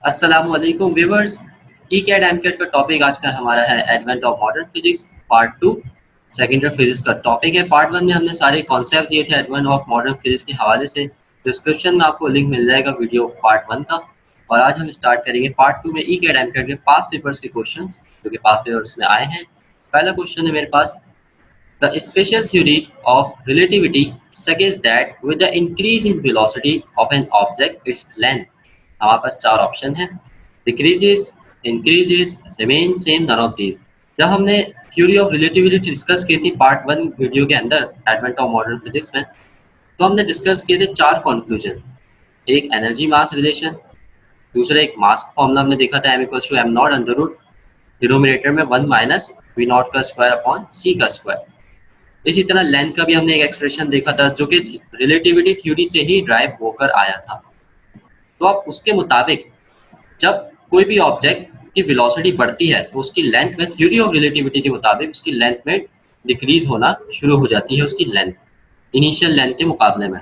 अस्सलाम वालेकुम viewers. Cat M cat का टॉपिक आज का हमारा है advent of modern physics part 2। Second year physics का टॉपिक है। पार्ट 1 में हमने सारे कॉन्सेप्ट दिए थे एडवेंट ऑफ मॉडर्न फिजिक्स के हवाले से। डिस्क्रिप्शन में आपको लिंक मिल जाएगा वीडियो पार्ट 1 का। और आज हम स्टार्ट करेंगे पार्ट 2 में कैट एम कैट के पास पेपर्स के क्वेश्चन जो कि पास पेपर्स में आए हैं। पहला क्वेश्चन है मेरे पास, the special theory of relativity suggests that with the increase in velocity of an object its length, हमारे पास चार ऑप्शन है, decreases, increases, remain same, none of these. जब हमने थ्योरी ऑफ रिलेटिविटी डिस्कस की थी पार्ट 1 वीडियो के अंदर एडवेंट ऑफ मॉडर्न फिजिक्स में, तो हमने डिस्कस किए थे चार कंक्लूजन। एक एनर्जी मास रिलेशन, दूसरा एक मास फॉर्मूला हमने देखा था m=m0 अंडर रूट डिनोमिनेटर में 1 माइनस वी नॉट का स्क्वायर अपॉन सी का स्क्वायर। इसी तरह लेंथ का भी हमने एक एक्सप्रेशन देखा था जो कि रिलेटिविटी थ्योरी से ही ड्राइव होकर आया था। तो अब उसके मुताबिक जब कोई भी ऑब्जेक्ट की वेलोसिटी बढ़ती है तो उसकी लेंथ में थ्योरी ऑफ रिलेटिविटी के मुताबिक उसकी लेंथ में डिक्रीज होना शुरू हो जाती है, उसकी लेंथ इनिशियल लेंथ के मुकाबले में।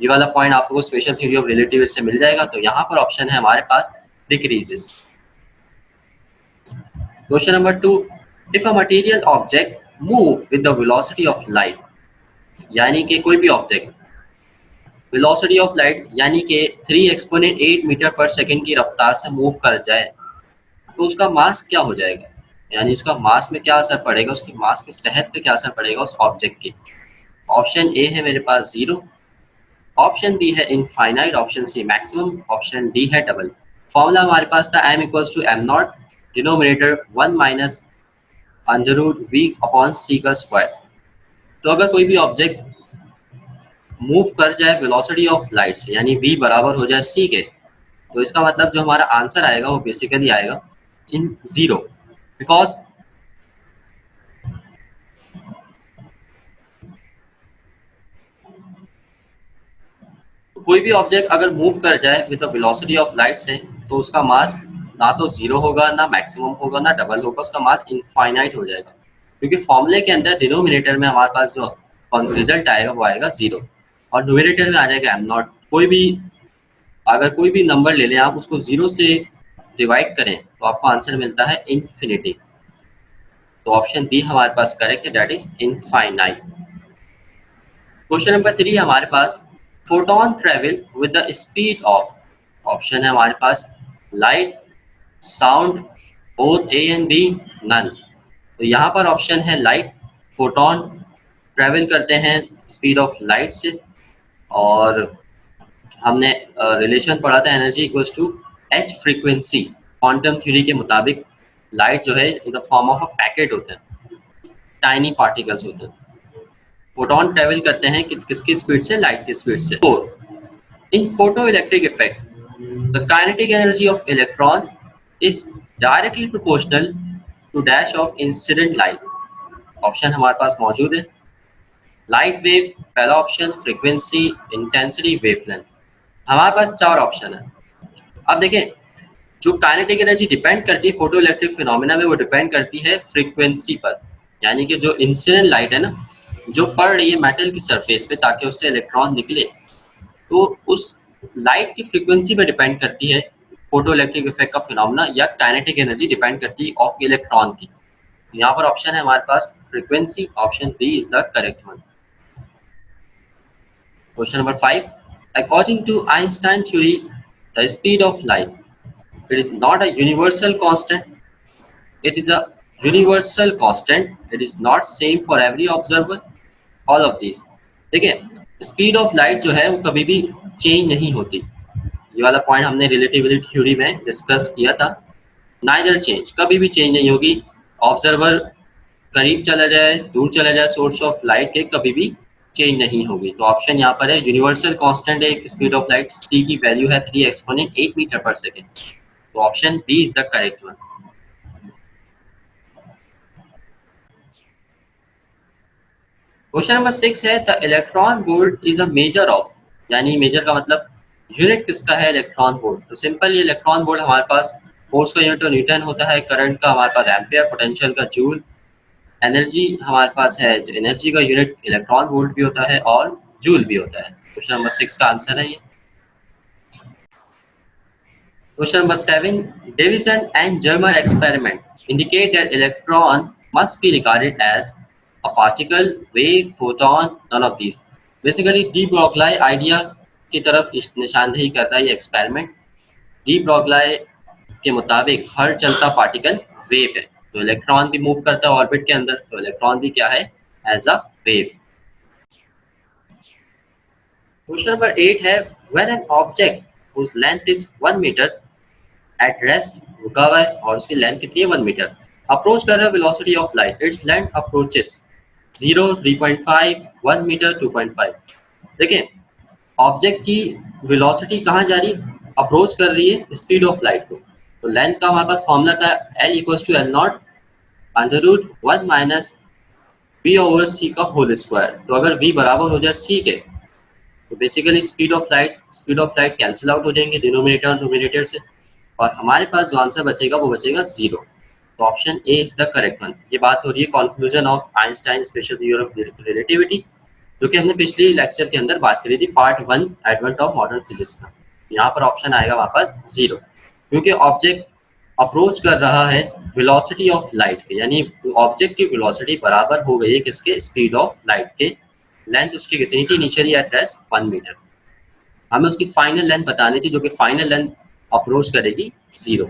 ये वाला पॉइंट आपको स्पेशल थ्योरी ऑफ रिलेटिविटी से मिल जाएगा। तो यहाँ पर ऑप्शन है हमारे पास decreases. Question number 2, if a material object move with the velocity of light, यानी कि कोई भी ऑब्जेक्ट वेलोसिटी ऑफ लाइट यानी कि 3 एक्सपोनेंट 8 मीटर पर सेकेंड की रफ्तार से मूव कर जाए तो उसका मास क्या हो जाएगा, यानी उसका मास में क्या असर पड़ेगा, उसकी मास की सेहत पे क्या असर पड़ेगा उस ऑब्जेक्ट की। ऑप्शन ए है मेरे पास 0, ऑप्शन बी है infinite, option C maximum, option D है डबल। फॉर्मूला हमारे पास था m=m0 denominator 1 minus under root V upon C का स्क्वायर। तो अगर कोई भी ऑब्जेक्ट मूव कर जाए वेलोसिटी ऑफ लाइट से यानी v बराबर हो जाए c के, तो इसका मतलब जो हमारा आंसर आएगा वो बेसिकली आएगा इन 0, बिकॉज कोई भी ऑब्जेक्ट अगर मूव कर जाए with the velocity of light से तो उसका मास ना तो 0 होगा, ना मैक्सिमम होगा, ना डबल होगा, उसका मास इनफाइनाइट हो जाएगा। क्योंकि फॉर्मूले के अंदर डिनोमिनेटर में हमारे पास जो रिजल्ट आएगा वो आएगा 0 और न्यूमरेटर में आ जाएगा m0। अगर कोई भी नंबर ले लें आप, उसको 0 से डिवाइड करें तो आपको आंसर मिलता है इनफिनिटी। तो ऑप्शन बी हमारे पास करेक्ट है, that is infinite. Question number 3 हमारे पास, photon travel with the speed of, option है हमारे पास light, sound, both A and B, none. तो यहाँ पर ऑप्शन है लाइट। फोटोन ट्रेवल करते हैं स्पीड ऑफ लाइट से, और हमने रिलेशन पढ़ा था energy equals to h frequency. Quantum theory के मुताबिक लाइट जो है in the form of a packet होते हैं, टाइनी पार्टिकल्स होते हैं। फोटोन ट्रेवल करते हैं किसकी स्पीड से, लाइट की स्पीड से। 4, in photo electric effect the kinetic energy of electron is directly proportional to dash of incident light. Option हमारे पास मौजूद है, लाइट वेव पहला ऑप्शन, फ्रीक्वेंसी, इंटेंसिटी, वेवलेंथ। हमारे पास चार ऑप्शन है। अब देखें, जो काइनेटिक एनर्जी डिपेंड करती है फोटो इलेक्ट्रिक फिनोमेना में, वो डिपेंड करती है फ्रीक्वेंसी पर। यानी कि जो इंसिडेंट लाइट है ना, जो पड़ रही है मेटल की सरफेस पे ताकि उससे इलेक्ट्रॉन निकले, तो उस लाइट की फ्रीक्वेंसी पे डिपेंड करती है फोटो इलेक्ट्रिक इफेक्ट का फिनोमेना, या काइनेटिक एनर्जी डिपेंड करती है ऑफ इलेक्ट्रॉन की। यहाँ पर ऑप्शन है हमारे पास frequency, option B is the correct one. Question number 5, according to Einstein theory the speed of light, it is not a universal constant, it is a universal constant, it is not same for every observer, all of these। देखिए, speed of light जो है वो कभी भी change नहीं होती। ये वाला पॉइंट हमने रिलेटिविटी थ्योरी में डिस्कस किया था। नाइदर चेंज, कभी भी चेंज नहीं होगी। ऑब्जर्वर करीब चला जाए, दूर चला जाए सोर्स ऑफ लाइट के, कभी भी चेंज नहीं होगी। तो ऑप्शन यहाँ पर है यूनिवर्सल कांस्टेंट है स्पीड ऑफ लाइट, सी की वैल्यू है 3 एक्सपोनेंट 8 मीटर पर सेकेंड। तो option B is the correct one. Question number 6 है, the electron volt is a measure of, यानी मेजर का मतलब यूनिट किसका है, इलेक्ट्रॉन वोल्ट। तो सिंपल, ये इलेक्ट्रॉन वोल्ट हमारे पास फोर्स का यूनिट तो न्यूटन होता है, करंट का हमारे पास एम्पियर, पोटेंशियल का जूल, एनर्जी हमारे पास है, एनर्जी का यूनिट इलेक्ट्रॉन वोल्ट भी होता है और जूल भी होता है। क्वेश्चन नंबर 6 का आंसर है ये। Question number 7. Davison and Germer experiment indicate that electron must be regarded as a particle, wave, photon, none of these. Basically, de Broglie idea की तरफ निशानदेही कर रहा है ये एक्सपेरिमेंट। डी ब्रॉगलाई के मुताबिक हर चलता पार्टिकल वेव है, तो इलेक्ट्रॉन भी मूव करता है ऑर्बिट के अंदर, तो इलेक्ट्रॉन भी क्या है, as a wave. Question number 8 है, when an object whose length is 1 metre at rest, रुका हुआ है और उसकी लेंथ कितनी है 1 मीटर, अप्रोच कर रहा है velocity of light, it's length approaches 0, 3.5, 1 metre, 2.5। देखिए ऑब्जेक्ट की वेलोसिटी कहाँ जा रही है, अप्रोच कर रही है स्पीड ऑफ लाइट को, तो लेंथ का हमारे पास फॉर्मूला था L equals to l naught under root 1 minus v over c का होल स्क्वायर। तो अगर v बराबर हो जाए c के, तो basically speed of light cancel out हो जाएंगे डिनोमिनेटर और न्यूमरेटर से, और हमारे पास जो आंसर बचेगा वो बचेगा 0। तो option A is the correct one. ये बात हो रही है conclusion of Einstein special theory of relativity, जो कि हमने पिछली लेक्चर के अंदर बात करी थी, part 1 advent of modern physics का। यहाँ पर ऑप्शन आएगा वापस 0, क्योंकि ऑब्जेक्ट अप्रोच कर रहा है वेलोसिटी ऑफ लाइट के, यानी ऑब्जेक्ट की वेलोसिटी बराबर हो गई है किसके, स्पीड ऑफ लाइट के। लेंथ उसकी कितनी थी इनिशियली एट रेस्ट 1 मीटर, हमें उसकी फाइनल लेंथ बतानी थी, जो कि फाइनल लेंथ अप्रोच करेगी 0।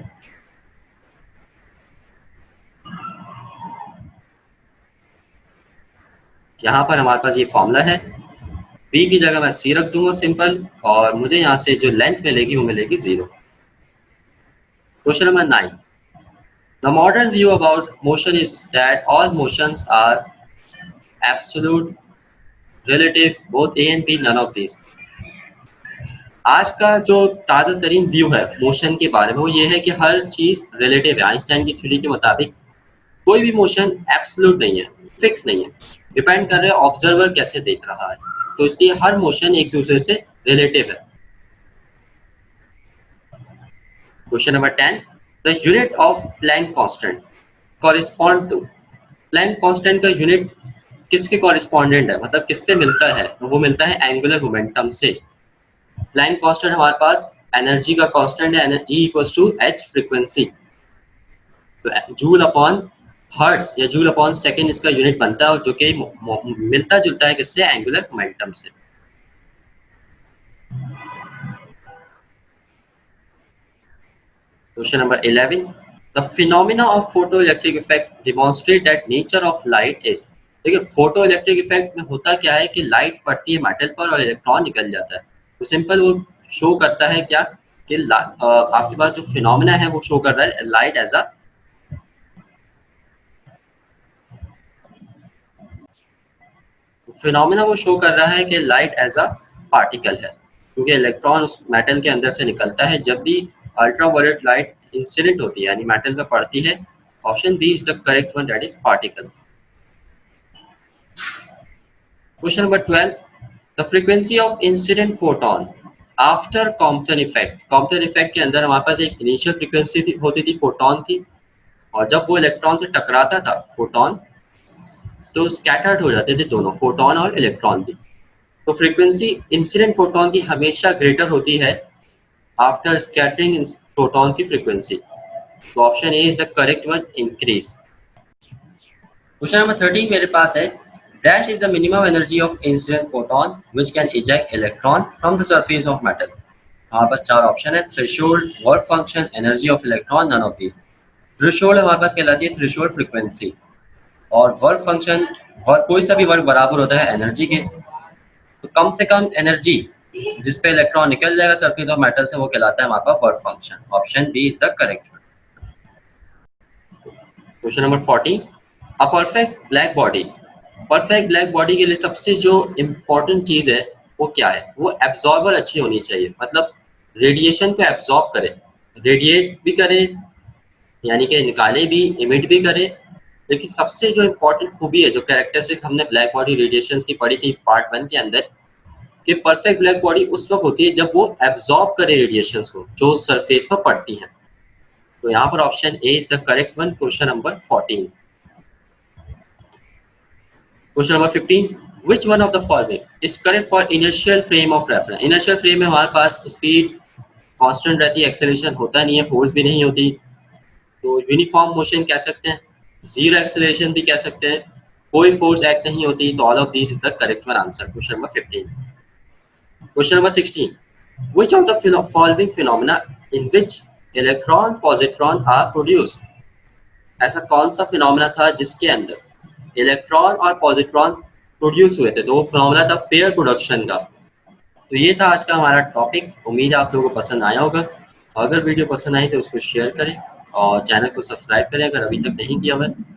यहाँ पर हमारे पास ये फॉर्मूला है, v की जगह मैं c रख दूंगा सिंपल, और मुझे यहाँ से जो लेंथ मिलेगी वो मिलेगी 0। Question number 9, the modern view about motion is that all motions are absolute, relative, both A and B, none of this. आज का जो ताज़ा तरीन व्यू है मोशन के बारे में वो ये है कि हर चीज़ रिलेटिव है। आइंस्टाइन की थ्योरी के मुताबिक कोई भी मोशन एब्सोल्यूट नहीं है, फिक्स नहीं है, डिपेंड कर रहे हैं ऑब्जर्वर कैसे देख रहा है, तो इसलिए हर मोशन एक दूसरे से रिलेटिव है। Question number 10, the unit of Planck constant correspond to, Planck constant का यूनिट किसके कॉरिस्पॉन्डेंट है, मतलब किससे मिलता है, तो वो मिलता है एंगुलर मोमेंटम से। प्लैंक कांस्टेंट हमारे पास एनर्जी का कांस्टेंट है, E equals to h frequency, तो जूल अपॉन हर्ट्ज या जूल अपॉन सेकेंड इसका यूनिट बनता है, जो कि मिलता जुलता है किससे, एंगुलर मोमेंटम से। Question number 11, the phenomena of photo electric effect demonstrate that nature of light is. देखिए फोटो इलेक्ट्रिक इफेक्ट में होता क्या है कि लाइट पड़ती है मेटल पर और इलेक्ट्रॉन निकल जाता है, तो सिंपल वो शो करता है क्या कि आपके पास जो फिनोमेना है वो शो कर रहा है लाइट एज अ, फिनोमेना वो शो कर रहा है कि लाइट एज अ पार्टिकल है, क्योंकि इलेक्ट्रॉन उस मेटल के अंदर से निकलता है जब भी अल्ट्रावायलेट लाइट इंसिडेंट होती है, यानी मेटल पे पड़ती है। Option B is the correct one, that is particle. Question number 12, the frequency of incident photon after Compton effect. Compton effect के अंदर हमारे पास एक इनिशियल फ्रीक्वेंसी होती थी फोटोन की, और जब वो इलेक्ट्रॉन से टकराता था फोटोन, तो स्कैटर्ड हो जाते थे दोनों, फोटोन और इलेक्ट्रॉन भी। तो फ्रीक्वेंसी इंसिडेंट फोटोन की हमेशा ग्रेटर होती है आफ्टर स्कैटरिंग फोटोन की फ्रीक्वेंसी, तो option A is the correct one, increase. Question number 13 मेरे पास है, dash is the minimum energy of incident photon which can eject electron from the surface of metal. हमारे पास चार ऑप्शन है, threshold, work function, energy of electron, none of this. Threshold हमारे पास कहलाती है थ्रेशोल्ड फ्रीक्वेंसी, और वर्क फंक्शन, वर्क कोई सा भी वर्क बराबर होता है एनर्जी के, तो कम से कम एनर्जी जिस पे इलेक्ट्रॉन निकल जाएगा सरफेस ऑफ मेटल से वो कहलाता है हमारे पास work function. Option B is the correct one. Question number 14, a perfect black body. Perfect black body के लिए सबसे जो इम्पोर्टेंट चीज है वो क्या है, वो एब्जॉर्बर अच्छी होनी चाहिए, मतलब रेडिएशन को एब्जॉर्ब करे, रेडिएट भी करे, यानी कि निकाले भी, इमिट भी करे। लेकिन सबसे जो इम्पोर्टेंट खूबी है, जो कैरेक्टरिस्टिक्स हमने ब्लैक बॉडी रेडिएशंस की पढ़ी थी पार्ट 1 के अंदर, कि परफेक्ट ब्लैक बॉडी उस वक्त होती है जब वो एब्जॉर्ब करे रेडिएशंस को जो सरफेस पर पड़ती हैं। तो यहाँ पर option A is the correct one, question number 14। Question number 15, which one of the following is correct for inertial frame of reference। inertial frame में हमारे पास स्पीड कांस्टेंट रहती है, एक्सेलरेशन होता नहीं है, फोर्स भी नहीं होती। तो यूनिफॉर्म मोशन कह सकते हैं, जीरो एक्सेलरेशन भी कह सकते हैं, कोई फोर्स एक्ट नहीं होती। तो all of this is the correct one answer, question number 15। Question number 16. Which of the following phenomena in which electron positron are produced? ऐसा कौन सा फिनोमेना था जिसके अंदर इलेक्ट्रॉन और पॉजिट्रॉन प्रोड्यूस हुए थे? तो वो फिनोमेना था पेयर प्रोडक्शन का। तो ये था आज का हमारा टॉपिक। उम्मीद है आप लोगों को पसंद आया होगा। अगर वीडियो पसंद आई तो उसको शेयर करें और चैनल को सब्सक्राइब करें अगर अभी तक नहीं किया हुआ है।